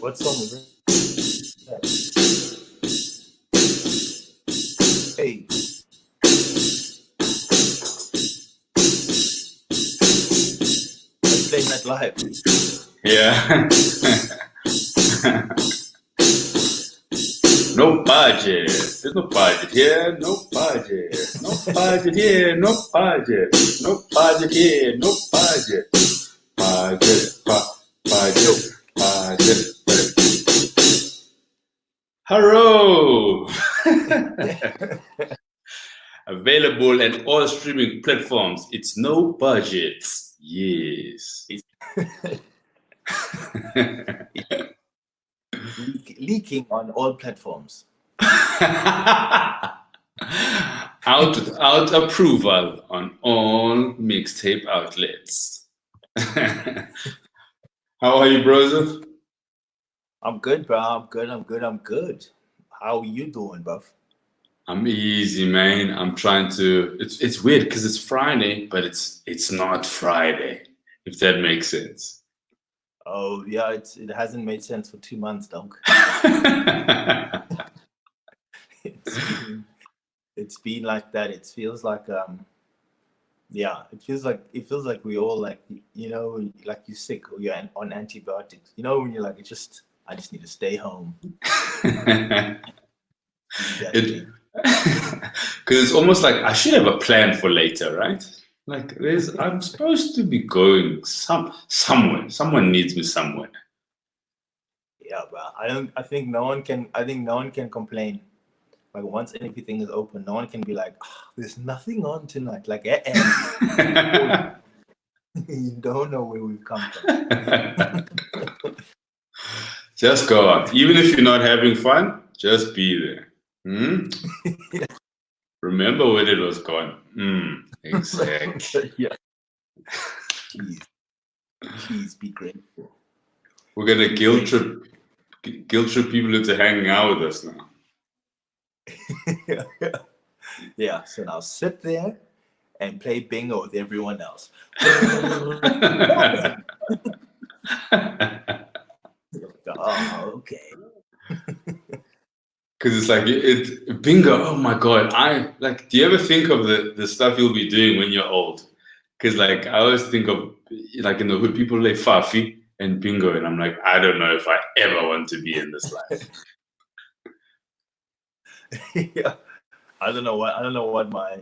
What song is that? Hey, I'm playing that live. Yeah. No budget. There's no budget here. No budget. No budget here. No budget. No budget here. No budget. Budget. Yo, Budget. Budget. Hello. Available in all streaming platforms. It's no budget. Yes. leaking on all platforms. Out approval on all mixtape outlets. How are you, Broseph? I'm good, bro. I'm good. How are you doing, bro? I'm easy, man. I'm trying to. It's weird because it's Friday, but it's not Friday. If that makes sense. Oh yeah, it hasn't made sense for 2 months, dog. It's been like that. It feels like yeah, it feels like we all like, you know, like you're sick or you're on antibiotics. You know, when you're like, I just need to stay home. Because it's almost like I should have a plan for later, right? Like I'm supposed to be going somewhere. Someone needs me somewhere. Yeah, bro. I think no one can complain. Like once everything is open, no one can be like, oh, there's nothing on tonight. Like, you don't know where we've come from. Just go out. Even if you're not having fun, just be there. Yeah. Remember when it was gone. Exactly. Yeah. Please be grateful. We're gonna guilt trip people into hanging out with us now. Yeah. So now sit there and play bingo with everyone else. Oh, okay. Because it's like bingo. Oh my god! Do you ever think of the stuff you'll be doing when you're old? Because like I always think of like in the hood people play fafi and bingo, and I'm like, I don't know if I ever want to be in this life. Yeah, I don't know what my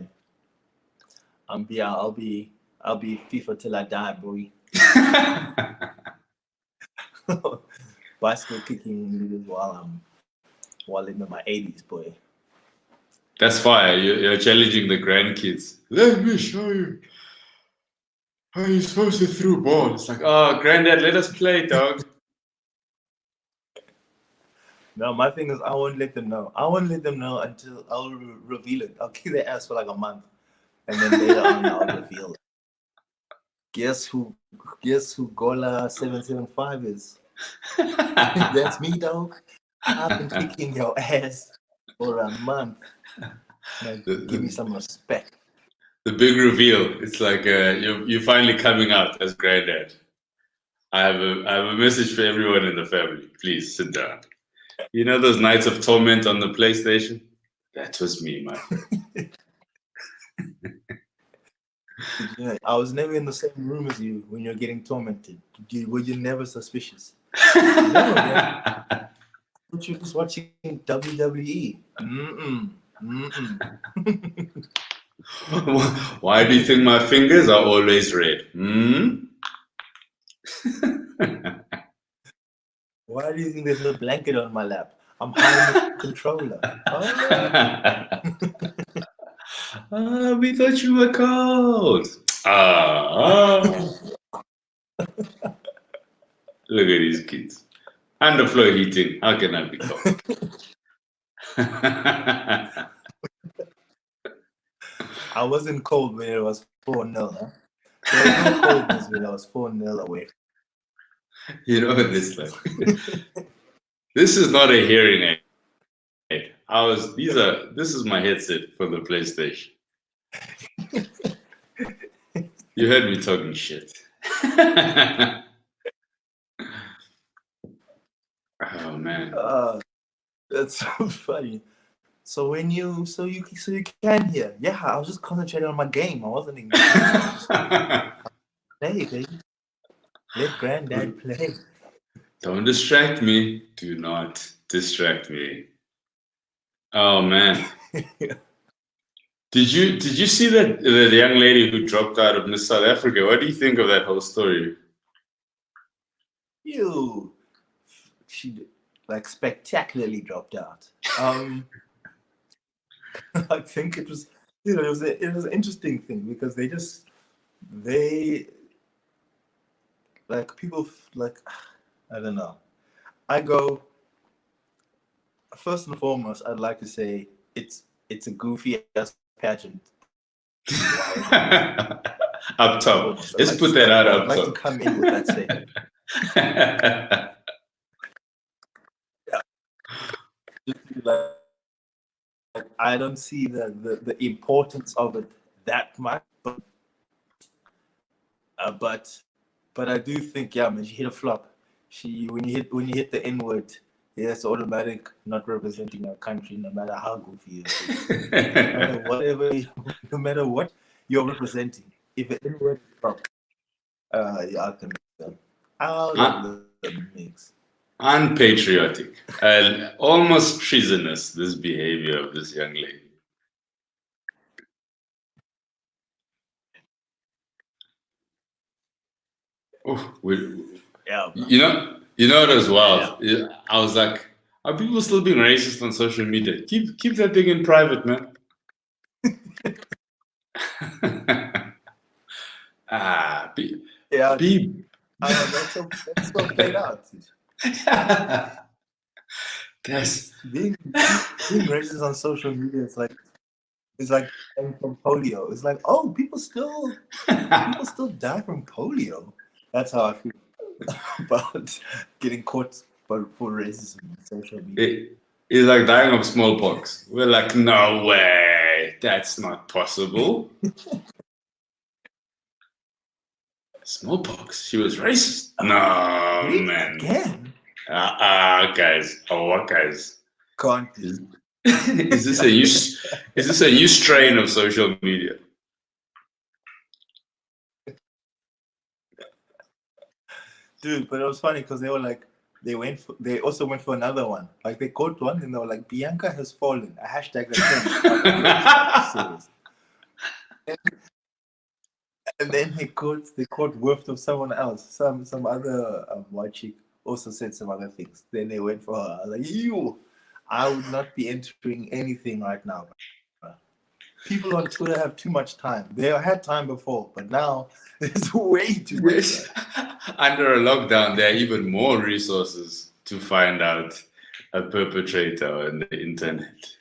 I'll be FIFA till I die, boy. Bicycle kicking while in my 80s, boy. That's fire. You're challenging the grandkids. Let me show you how you're supposed to throw ball. It's like, oh, granddad, let us play, dog. No, my thing is I won't let them know. I won't let them know until I'll reveal it. I'll kick their ass for like a month, and then later on I'll reveal it. Guess who Gola 775 is? That's me, dog. I've been kicking your ass for a month. Like, give me some respect. The big reveal. It's like you're finally coming out as granddad. I have a message for everyone in the family. Please sit down. You know those nights of torment on the PlayStation? That was me, my friend. Yeah, I was never in the same room as you when you're getting tormented. Were you never suspicious? No, yeah. You're just watching WWE. Why do you think my fingers are always red? Why do you think there's a blanket on my lap? I'm hiding the controller. Oh. We thought you were cold. Look at these kids. Underfloor heating. How can I be cold? I wasn't cold when it was 4-0. Huh? There was no coldness when I was 4-0 away. You know what it's like. This is not a hearing aid. This is my headset for the PlayStation. You heard me talking shit. Oh man. That's so funny. So you can hear. Yeah, I was just concentrating on my game. I wasn't engaged. Play, baby. Let granddad play. Don't distract me. Do not distract me. Oh man. Did you see that the young lady who dropped out of Miss South Africa? What do you think of that whole story? She like spectacularly dropped out. I think it was it was an interesting thing because they like people like I don't know. I go first and foremost. I'd like to say it's a goofy ass pageant. Up top. Let's put that out up top. I'd like to come in with that statement. Like, I don't see the importance of it that much, but I do think man, she hit a flop. When you hit the N word, it's automatic not representing our country, no matter how goofy it is. No matter what you're representing, if the N word flop, I can the mix. Unpatriotic and almost treasonous, this behavior of this young lady. Oh, you know it as well. Yeah. I was like, are people still being racist on social media? Keep that thing in private, man. That's so played out. Being racist on social media. It's like dying from polio. It's like, oh, people still die from polio. That's how I feel about getting caught for racism on social media. It's like dying of smallpox. We're like, no way, that's not possible. Smallpox? She was racist? No, really? Man. Again? Guys. Oh, what guys? Can't. Is this a new strain of social media? Dude, but it was funny because they were like, they also went for another one. Like they caught one and they were like, Bianca has fallen. A hashtag that and then they caught word of someone else. Some other white chick also said some other things. Then they went for her. I was like, I would not be entering anything right now. People on Twitter have too much time. They had time before, but now there's way too much time. Under a lockdown, there are even more resources to find out a perpetrator on the internet.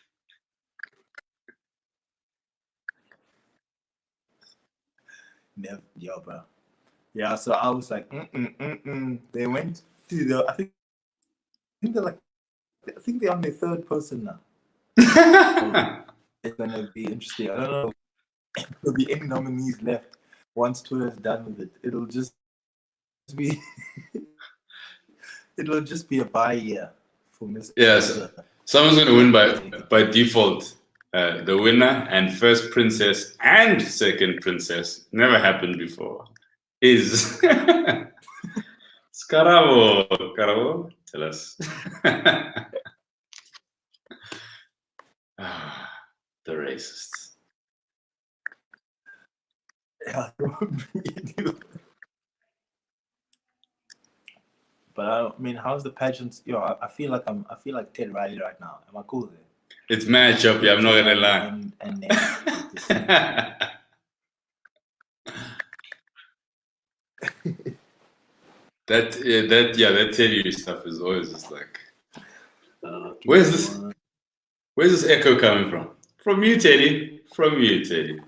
Never, bro. Yeah, so I was like, They went to I think they're on their third person now. So it's gonna be interesting. I don't know if there'll be any nominees left once Twitter's done with it. It'll just be a bye year for Mr. Yes, someone's gonna win by default. The winner and first princess and second princess, never happened before, is Scaravo. Caravo, tell us. The racists. Yeah. But I mean, how's the pageants? I feel like Ted Riley right now. Am I cool there? It's mad choppy, I'm not gonna lie. That Teddy stuff is always just like, where's this echo coming from? From you, Teddy. From you, Teddy.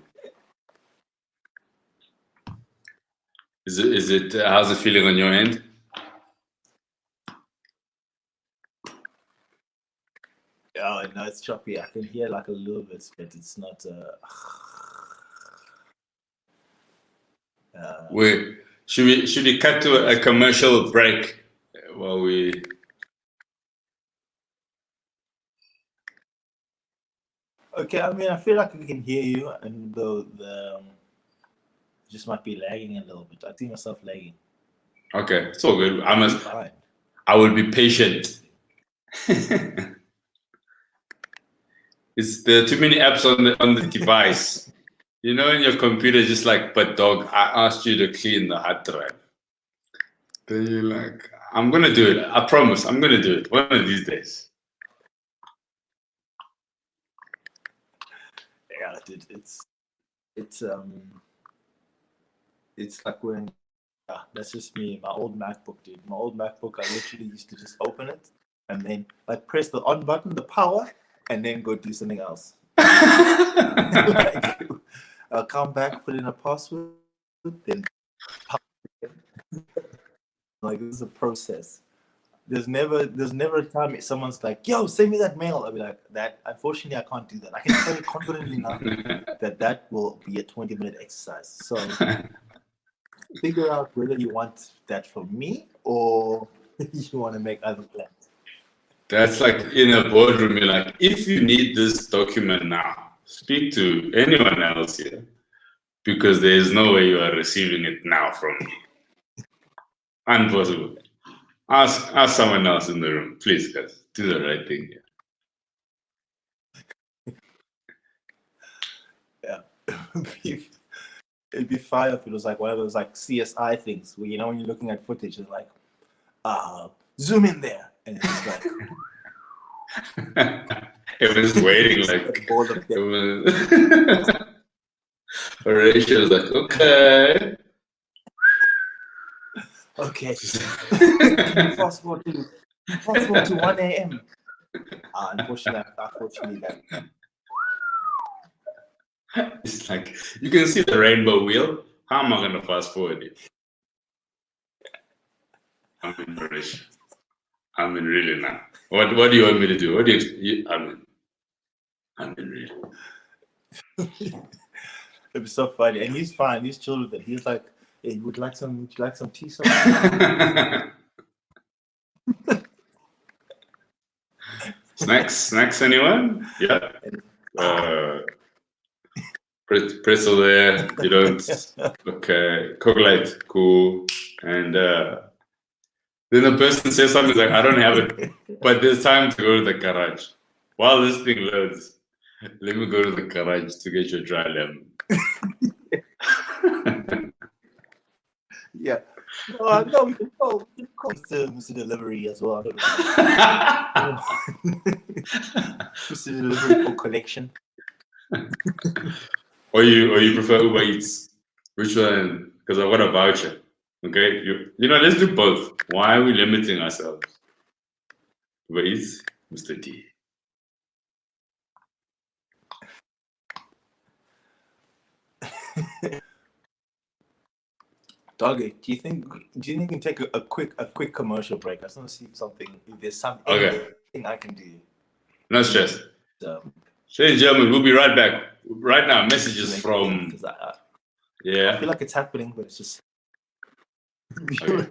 Is it? How's it feeling on your end? Oh no, it's choppy. I can hear like a little bit, but it's not. Should we cut to a commercial break while we Okay, I mean, I feel like we can hear you, and the just might be lagging a little bit. I see myself lagging. Okay, it's all good. Fine. I will be patient. It's there are too many apps on the device. You know, in your computer, just like, but dog, I asked you to clean the hard drive. Then you're like, I'm gonna do it. I promise, I'm gonna do it one of these days. Yeah, dude, it's like when that's just me. My old MacBook, dude. My old MacBook, I literally used to just open it and then like press the on button, the power, and then go do something else. Like, I'll come back, put in a password, then like this is a process. There's never a time someone's like, "Yo, send me that mail." I'll be like, "That unfortunately I can't do that. I can tell you confidently now that will be a 20-minute exercise." So figure out whether you want that from me or you want to make other plans. That's like in a boardroom, you're like, if you need this document now, speak to anyone else here because there is no way you are receiving it now from me. Impossible. Ask someone else in the room, please, guys. Do the right thing here. Yeah. It'd be fire if it was like one of those like CSI things where, you know, when you're looking at footage, it's like, zoom in there. And it's like, it was waiting like, it was. Horatio was like, okay. Okay. Fast forward to 1 a.m. Unfortunately, that. It's like, you can see the rainbow wheel. How am I going to fast forward it? I'm in Horatio. I'm in really now. What do you want me to do? What do you I'm in really. It'd be so funny. And he's fine. He's chill with it. He's like, hey, would you like some tea? Snacks, anyone? Yeah. Pretzel there. You don't. Okay. Coke cool. And then the person says something like, I don't have it, but there's time to go to the garage. While this thing loads, let me go to the garage to get your dry lemon. Yeah. No, we can call Mr. Delivery as well. Mr. Delivery for collection. Or you prefer Uber Eats? Which one? Because I've got a voucher. Okay, you know, let's do both. Why are we limiting ourselves? Uber Eats, Mr. D. Doggy, do you think we can take a quick commercial break? I just want to see something. If there's something I can do. No stress. Ladies and gentlemen, we'll be right back. Right now, messages from. I feel like it's happening, but it's just. Okay.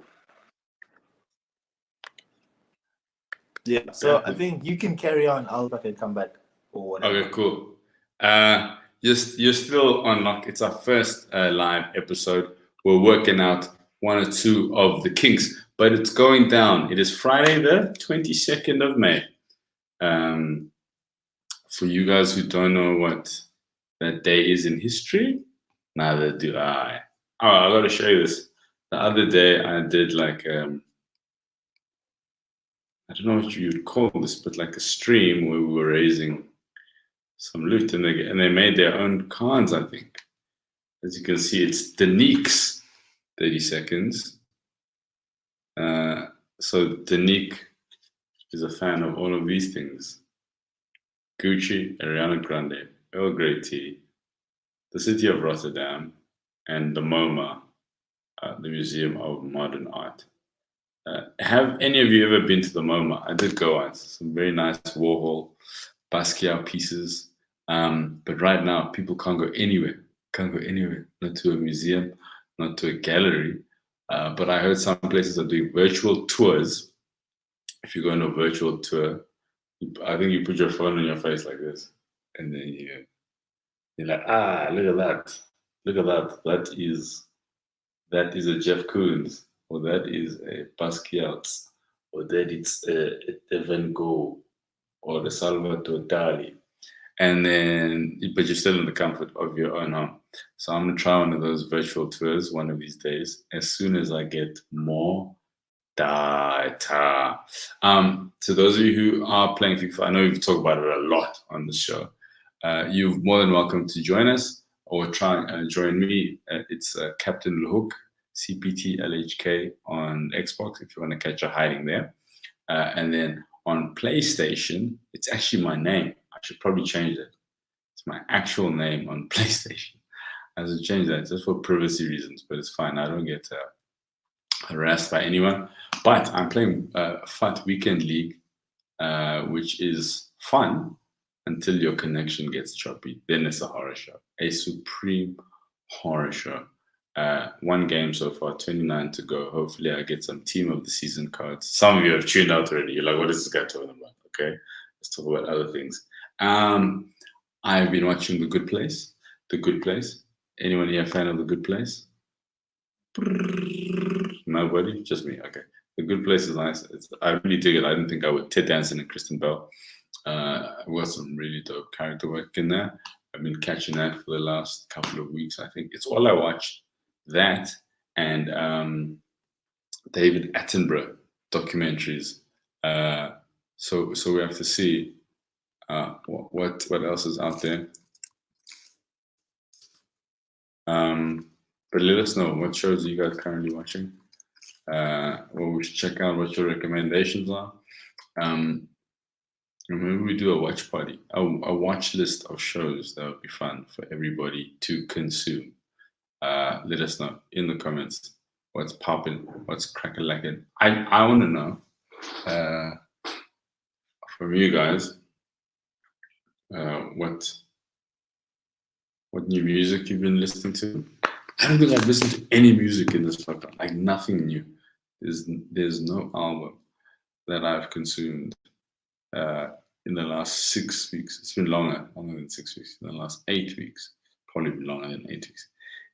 Yeah. So I think you can carry on. I'll come back or whatever. Okay, cool. You're still on lock. It's our first live episode. We're working out one or two of the kinks, but it's going down. It is Friday, the 22nd of May. For you guys who don't know what that day is in history, neither do I. Oh, I got to show you this. The other day I did like, I don't know what you'd call this, but like a stream where we were raising some loot, and they made their own cards, I think. As you can see, it's Danique's 30 seconds. So Danique is a fan of all of these things. Gucci, Ariana Grande, Earl Grey tea, the city of Rotterdam, and the MoMA, the Museum of Modern Art. Have any of you ever been to the MoMA? I did go once. Some very nice Warhol, Basquiat pieces. But right now, people can't go anywhere. Not to a museum, not to a gallery. But I heard some places are doing virtual tours. If you go on a virtual tour, I think you put your phone on your face like this, and then you're like, look at that, that is a Jeff Koons, or that is a Basquiat, or that it's a Van Gogh, or a Salvatore Dali. And then, but you're still in the comfort of your own home. So I'm gonna try one of those virtual tours one of these days, as soon as I get more data. To those of you who are playing FIFA, I know we've talked about it a lot on the show. You're more than welcome to join us or try and join me. It's Captain Lehoko, CPTLHK on Xbox if you want to catch a hiding there. And then on PlayStation, it's actually my name. I should probably change it. It's my actual name on PlayStation. I should change that just for privacy reasons, but it's fine. I don't get harassed by anyone. But I'm playing FUT Weekend League, which is fun until your connection gets choppy. Then it's a horror show, a supreme horror show. One game so far, 29 to go. Hopefully I get some team of the season cards. Some of you have tuned out already. You're like, what is this guy talking about? Okay, let's talk about other things. I've been watching The Good Place. The Good Place. Anyone here a fan of The Good Place? Nobody? Just me. Okay. The Good Place is nice. I really dig it. I didn't think I would. Ted Danson and Kristen Bell. I've got some really dope character work in there. I've been catching that for the last couple of weeks. I think it's all I watch. That and David Attenborough documentaries. So we have to see what else is out there. But let us know what shows are you guys currently watching. Well, we should check out what your recommendations are. And maybe we do a watch party, a watch list of shows that would be fun for everybody to consume. Let us know in the comments what's popping, what's cracking. I want to know from you guys what new music you've been listening to. I don't think I've listened to any music in this lockdown, like nothing new. There's no album that I've consumed in the last 6 weeks. It's been longer than 6 weeks. In the last 8 weeks, probably been longer than 8 weeks.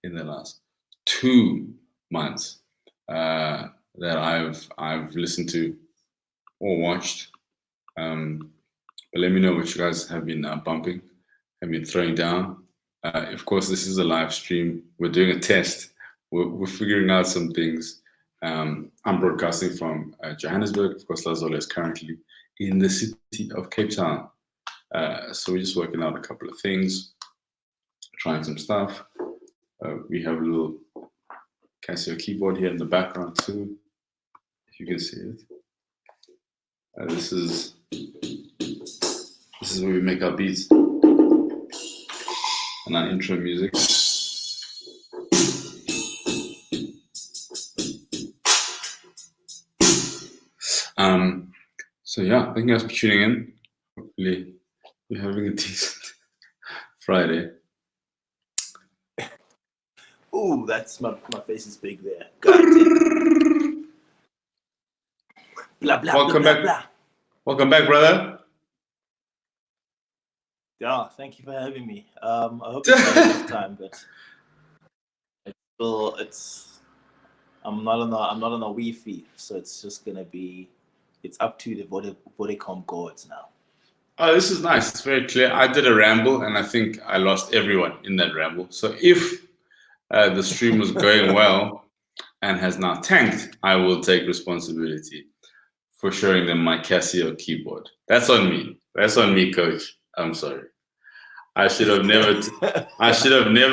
In the last 2 months that I've listened to or watched. But let me know what you guys have been bumping, have been throwing down. Of course, this is a live stream. We're doing a test. We're figuring out some things. I'm broadcasting from Johannesburg. Of course, Lazola is currently in the city of Cape Town. So we're just working out a couple of things, trying some stuff. We have a little Casio keyboard here in the background too, if you can see it. This is where we make our beats and our intro music. So yeah, thank you guys for tuning in. Hopefully you're having a decent Friday. Ooh, that's my face is big there. God damn. Blah blah. Welcome blah, back. Blah. Welcome back, brother. Yeah, thank you for having me. I hope it's this time, but I'm not on a Wi-Fi, so it's just gonna be. It's up to the Vodacom gods now. Oh, this is nice. It's very clear. I did a ramble, and I think I lost everyone in that ramble. So if the stream was going well and has now tanked, I will take responsibility for showing them my Casio keyboard. That's on me. That's on me, coach. I'm sorry. I should have never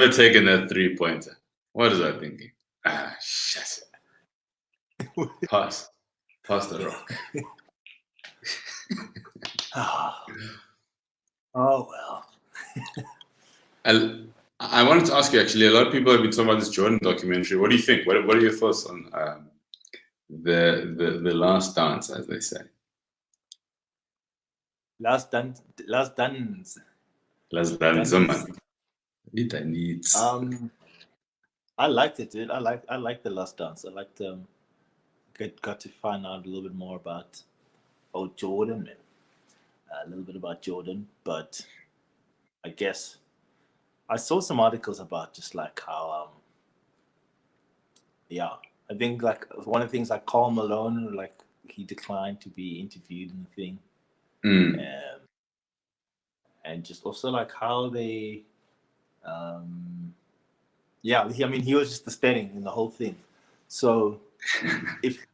taken that 3-pointer. What was I thinking? Shit. Pass the rock. Oh well. I wanted to ask you actually. A lot of people have been talking about this Jordan documentary. What do you think? What are your thoughts on the last dance, as they say? Last dance. I liked it, dude. I like the Last Dance. I liked got to find out a little bit more about Jordan, a little bit about Jordan, but I guess I saw some articles about just like how yeah, I think like one of the things like Karl Malone, like he declined to be interviewed in the thing, um, and just also like how they, yeah, I mean he was just the steering in the whole thing. So if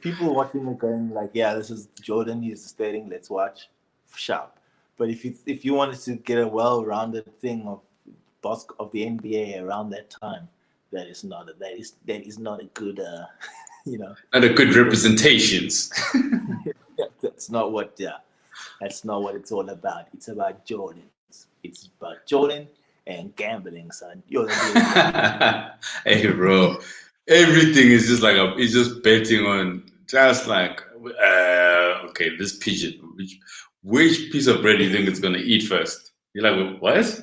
people watching it going like, yeah, this is Jordan, he's the steering, let's watch, sharp. But if you wanted to get a well-rounded thing of the NBA around that time, that is not a good you know, Not a good representations. that's not what that's not what it's all about. It's about Jordans. It's about Jordan and gambling, son. You're the Hey, bro, everything is just like it's just betting on just like okay, this pigeon. Which piece of bread do you think it's gonna eat first? You're like, what?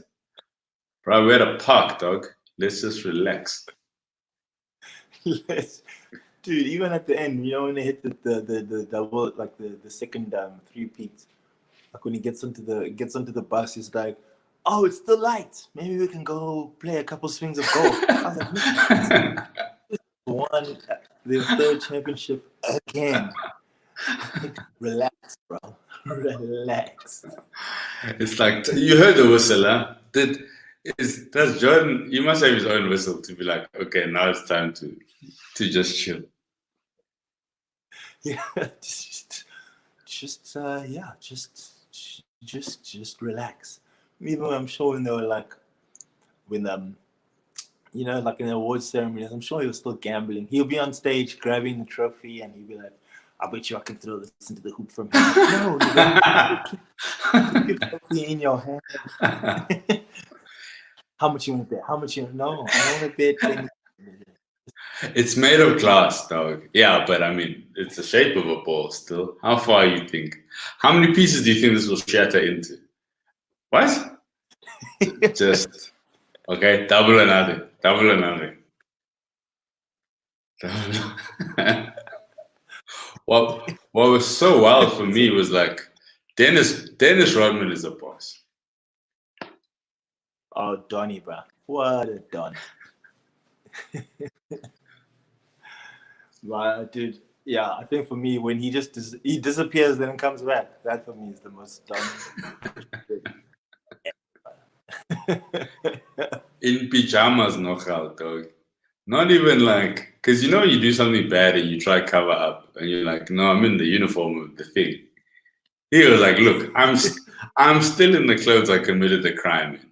Bro, we're at a park, dog. Let's just relax. Dude, even at the end, you know, when they hit the double, like the second three peats, like when he gets onto the bus, he's like, "Oh, it's still light. Maybe we can go play a couple swings of golf." I was like, "Man, won the third championship again." Like, relax, bro. Relax. It's like you heard the whistle, huh? That's Jordan. He must have his own whistle to be like, okay, now it's time to just chill. Yeah, yeah, just relax. Even I'm sure when they were like, when you know, like in the awards ceremonies, I'm sure he was still gambling. He'll be on stage grabbing the trophy, and he'll be like, "I bet you I can throw this into the hoop from here." No, keep your trophy in your hand. How much you want to bet? How much you? No, I want to bet 20. It's made of glass, dog. Yeah, but I mean, it's the shape of a ball still. How far you think? How many pieces do you think this will shatter into? What? Just okay. Double or nothing. Double or nothing. What was so wild for me was like Dennis Rodman is a boss. Oh, Donny, bro. What a Don. But dude, yeah, I think for me, when he he disappears, then comes back. That for me is the most dumb. In pajamas, knockout, dog. Not even like, because you know you do something bad and you try cover up, and you're like, no, I'm in the uniform of the thing. He was like, look, I'm still in the clothes I committed the crime in.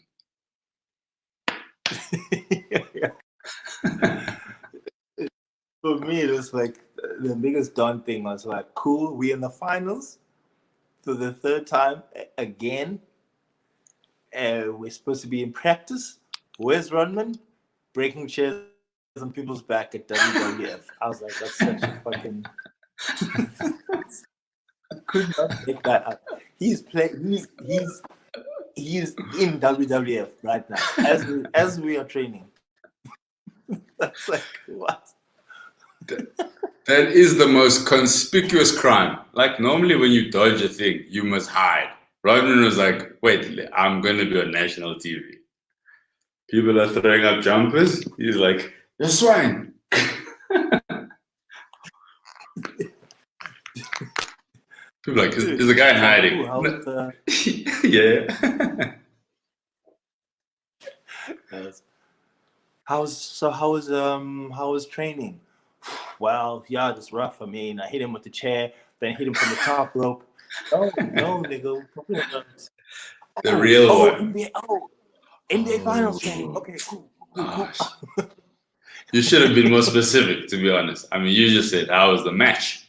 For me, it was like the biggest Don thing was like, cool, we in the finals for the third time again. We're supposed to be in practice. Where's Rodman? Breaking chairs on people's back at WWF. I was like, that's such a fucking. I could not make that up. He's playing. He's in WWF right now as we are training. That's like what? That is the most conspicuous crime. Like normally when you dodge a thing, you must hide. Rodman was like, wait, I'm going to be on national TV. People are throwing up jumpers. He's like, you're swine. People are like, is the guy in hiding? Yeah. How was training? Well, yeah, it was rough. I mean, I hit him with the chair, then hit him from the top rope. Oh no, nigga. The real one. NBA Finals training. Okay, cool. You should have been more specific, to be honest. I mean, you just said, how was the match?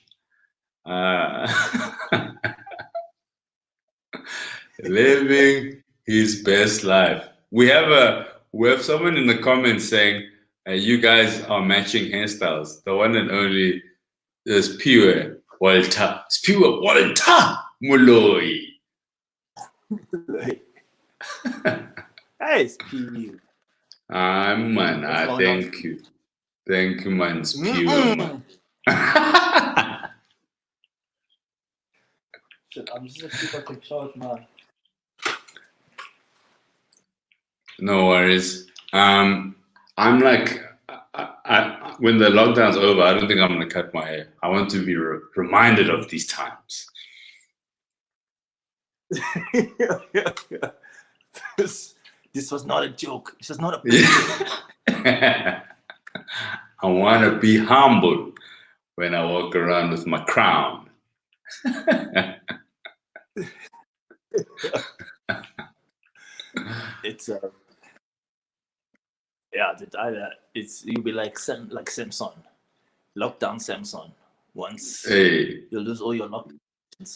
Living his best life. We have someone in the comments saying, you guys are matching hairstyles. The one and only is Pure Walter. It's Pure Walter Moloi. Hey, it's Pure. Man, thank you. Thank you, man. It's Pure, man. Shit, I'm just gonna see if I can charge my. No worries. I'm like, when the lockdown's over, I don't think I'm gonna cut my hair. I want to be reminded of these times. This was not a joke. This was not a picture. I want to be humble when I walk around with my crown. It's yeah, it's you'll be like Samson, lockdown Samson. Once Hey, you lose all your lockdown.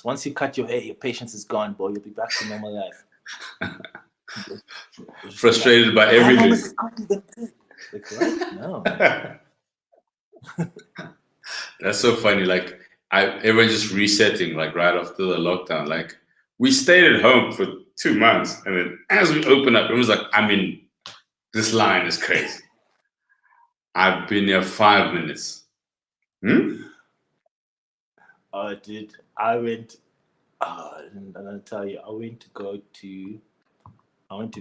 Once you cut your hair, your patience is gone, boy. You'll be back to normal life. frustrated by How long everything. is this coffee gonna take? Like, what? No. That's so funny. Like, everyone just resetting, like right after the lockdown. Like, we stayed at home for 2 months, and then as we open up, it was like, I mean, this line is crazy. I've been here 5 minutes. Dude, I went. I'm gonna tell you, I went to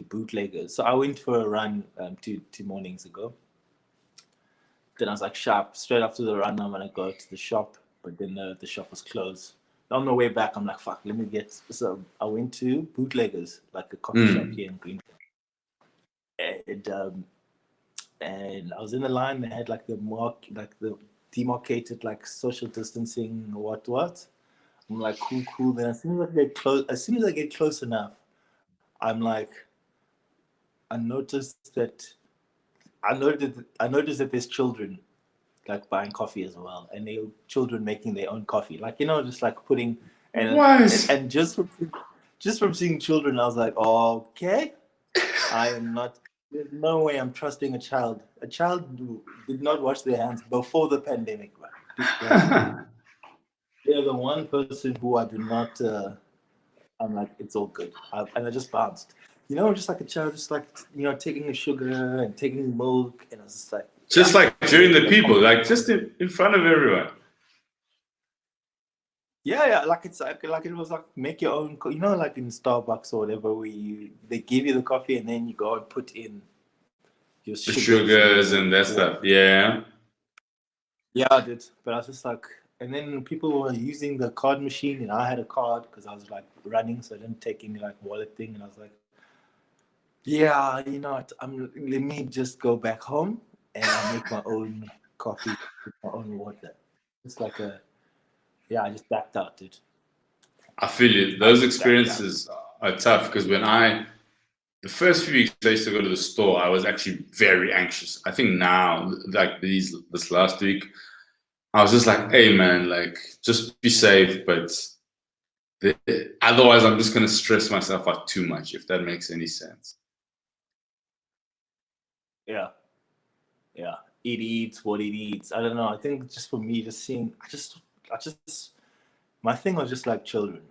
Bootleggers. So I went for a run two mornings ago. Then I was like, sharp, straight after the run, I'm gonna go to the shop. But then the shop was closed. On the way back, I'm like, fuck, let me get. So I went to Bootleggers, like a coffee shop here in Greenfield. And I was in the line. They had like the demarcated like social distancing, what. I'm like, cool. Then as soon as I get close enough, I'm like, I noticed that there's children like buying coffee as well, and they children making their own coffee, like just like putting and just from seeing children, I was like, okay, I am not. There's no way I'm trusting a child. A child who did not wash their hands before the pandemic, right? They're the one person who I do not. I'm like, it's all good, and I just bounced. Just like a child, just like taking the sugar and taking milk, and I was just like, Just like during the people, like just in front of everyone. yeah, like it's like it was like make your own, like in Starbucks or whatever, where they give you the coffee and then you go and put in your The sugars and that stuff. Yeah. Yeah, I did, but I was just like, and then people were using the card machine, and I had a card because I was like running, so I didn't take any like wallet thing, and I was like, yeah, let me just go back home and I'll make my own coffee with my own water. It's like I just backed out, dude. I feel you. Those experiences are tough because the first few weeks I used to go to the store, I was actually very anxious. I think now, like this last week, I was just like, hey man, like just be safe, but otherwise I'm just gonna stress myself out too much, if that makes any sense. Yeah. It eats what it eats. I don't know. I think just for me, just seeing, my thing was just like children,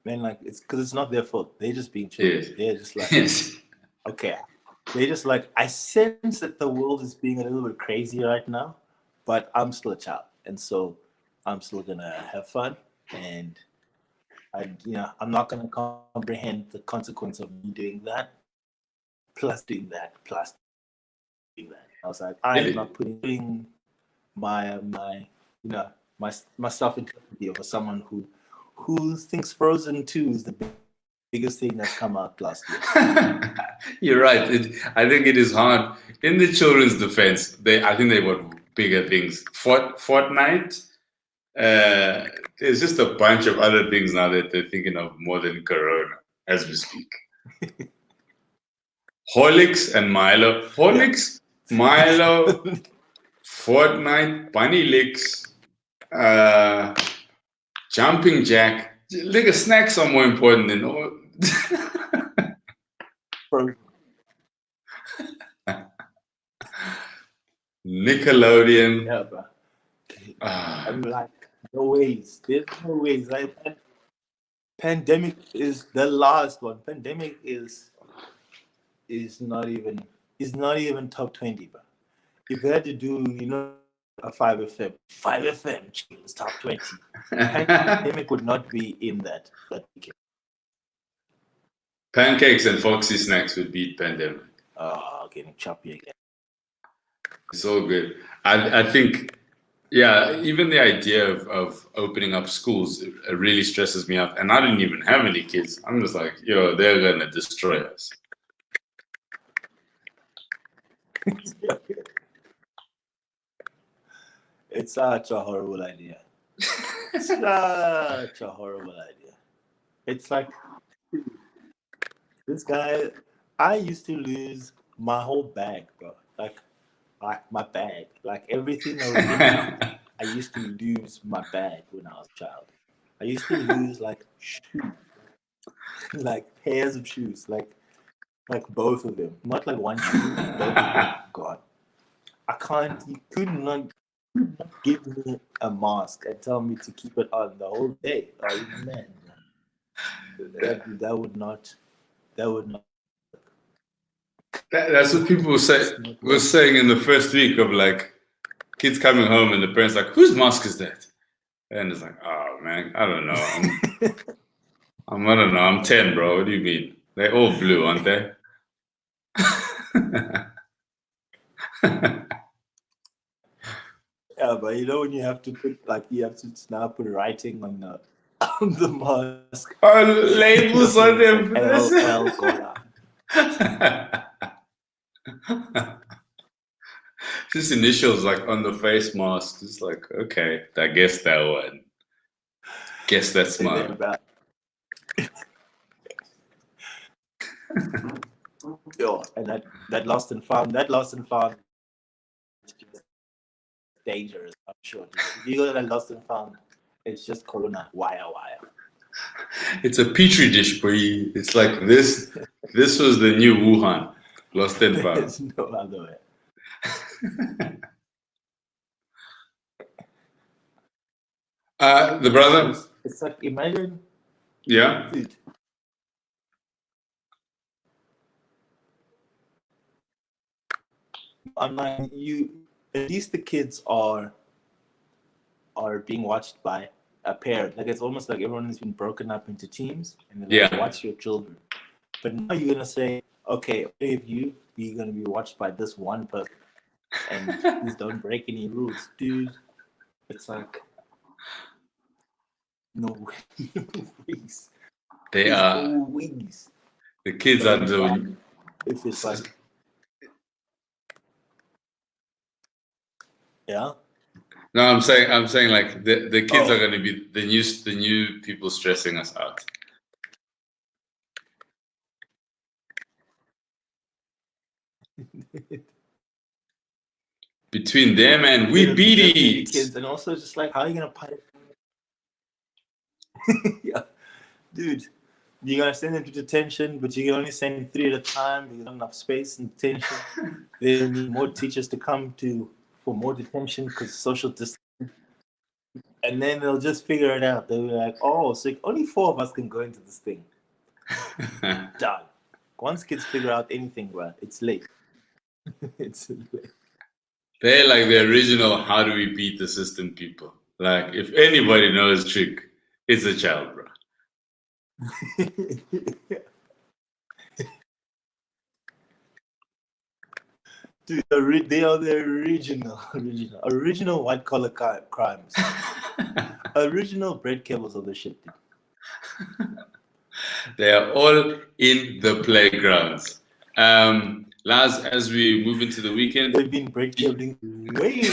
man. Like it's because it's not their fault. They're just being children. Yes. They're just like, okay. They're just like, I sense that the world is being a little bit crazy right now, but I'm still a child, and so I'm still gonna have fun, and I'm not gonna comprehend the consequence of me doing that, plus doing that, plus doing that. I was like, I am not putting my myself into the of someone who thinks Frozen 2 is the biggest thing that's come out last year. You're right. I think it is hard. In the children's defense, I think they want bigger things. Fortnite. There's just a bunch of other things now that they're thinking of more than Corona as we speak. Horlicks and Milo. Horlicks, Milo, Fortnite, Bunny Licks, Jumping Jack. Like snacks are more important than all. Nickelodeon. Yeah, bro. I'm like, no ways. There's no ways. Like, pandemic is the last one. Pandemic is not even top 20, bro. If you had to do, a 5FM is top 20. Pandemic would not be in that. Pancakes and Foxy snacks would beat pandemic. Getting choppy again. It's all good. I think, yeah, even the idea of opening up schools, it really stresses me out. And I didn't even have any kids. I'm just like, yo, they're going to destroy us. It's such a horrible idea. Such a horrible idea. It's like this guy. I used to lose my whole bag, bro. Like my bag, like everything I was in. I used to lose my bag when I was a child. I used to lose like shoes, like pairs of shoes, like both of them, not like one shoe, both of them gone. I can't. You could not give me a mask and tell me to keep it on the whole day. Are you man? That would not. That would not. That's what people were saying in the first week of like kids coming home and the parents like, whose mask is that? And it's like, oh man, I don't know. I don't know. I'm 10, bro. What do you mean? They're all blue, aren't they? Yeah, but you know when you have to put you have to now put writing on the mask. Labels on them. LL Gola. Just initials like on the face mask. It's like, okay, I guess that one. Guess that's mine. Yo, and that lost and found is just dangerous. I'm sure. If you go to that lost and found, it's just Corona wire. It's a petri dish, boy. It's like this. This was the new Wuhan, lost and found. There's no other way. The brother. It's like imagine. Yeah. Dude. I'm like you. At least the kids are being watched by a parent. Like it's almost like everyone has been broken up into teams, and they're like, watch your children. But now you're gonna say, okay, if you're gonna be watched by this one person, and please don't break any rules, dude. It's like no ways. They are. No ways. The kids are doing. If it's like, yeah. No, I'm saying like the kids are going to be the new people stressing us out. Between them and we beat it. Kids, and also just like, how are you gonna punish? Yeah, dude, you're gonna send them to detention, but you can only send 3 at a time. There's not enough space in detention. They need more teachers to come for more detention because social distancing. And then they'll just figure it out. They'll be like, oh, so only 4 of us can go into this thing. Done. Once kids figure out anything, bro, it's late. It's late. They're like the original how do we beat the system people. Like, if anybody knows trick, it's a child, bro. Dude, they are the original white collar crimes. Original bread cables of the shit, dude. They are all in the playgrounds. Laz, as we move into the weekend, they've been bread cabling way.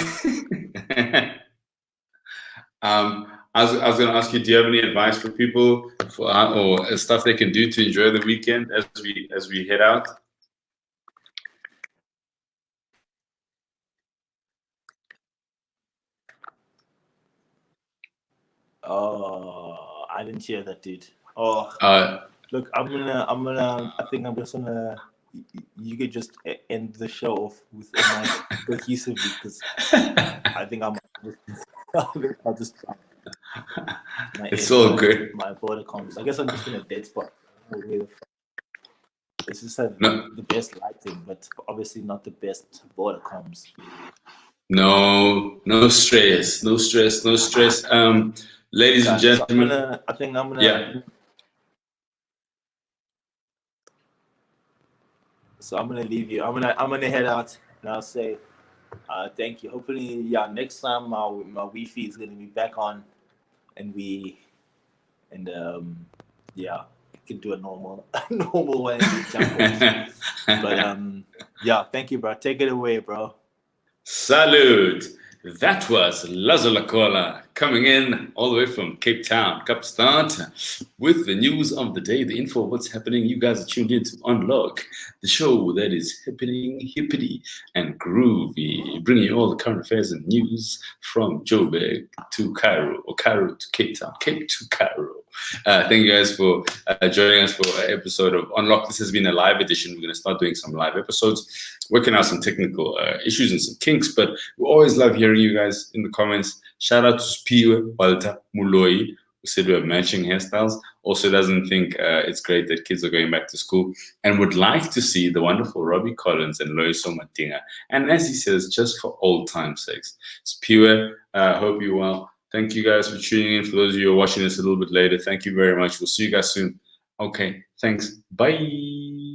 I was going to ask you, do you have any advice for people or stuff they can do to enjoy the weekend as we head out? Oh, I didn't hear that, dude. Oh, look, I think I'm just gonna. You could just end the show off with cohesively because I think I'll just try. It's all good. My border comms. I guess I'm just in a dead spot. It's just the best lighting, but obviously not the best border comms. No stress. Ladies and gentlemen, so I think I'm gonna. Yeah. So I'm gonna leave you. I'm gonna head out, and I'll say thank you. Hopefully, yeah, next time my Wi-Fi is gonna be back on, and yeah, we can do a normal normal one and do jump offs. But yeah, thank you, bro. Take it away, bro. Salute! That was Lazola Gola coming in all the way from Cape Town, Kapstadt, with the news of the day, the info of what's happening. You guys are tuned in to Unlock, the show that is happening, hippity, and groovy, bringing you all the current affairs and news from Joburg to Cairo, or Cairo to Cape Town, Cape to Cairo. Thank you guys for joining us for an episode of Unlock. This has been a live edition. We're going to start doing some live episodes, working out some technical issues and some kinks, but we always love hearing you guys in the comments. Shout out to Spiwe Walter Muloi, who said we have matching hairstyles. Also doesn't think it's great that kids are going back to school and would like to see the wonderful Robbie Collins and Loiso Matinga. And as he says, just for old time's sakes. Spiwe, hope you're well. Thank you guys for tuning in. For those of you who are watching this a little bit later, thank you very much. We'll see you guys soon. Okay, thanks. Bye.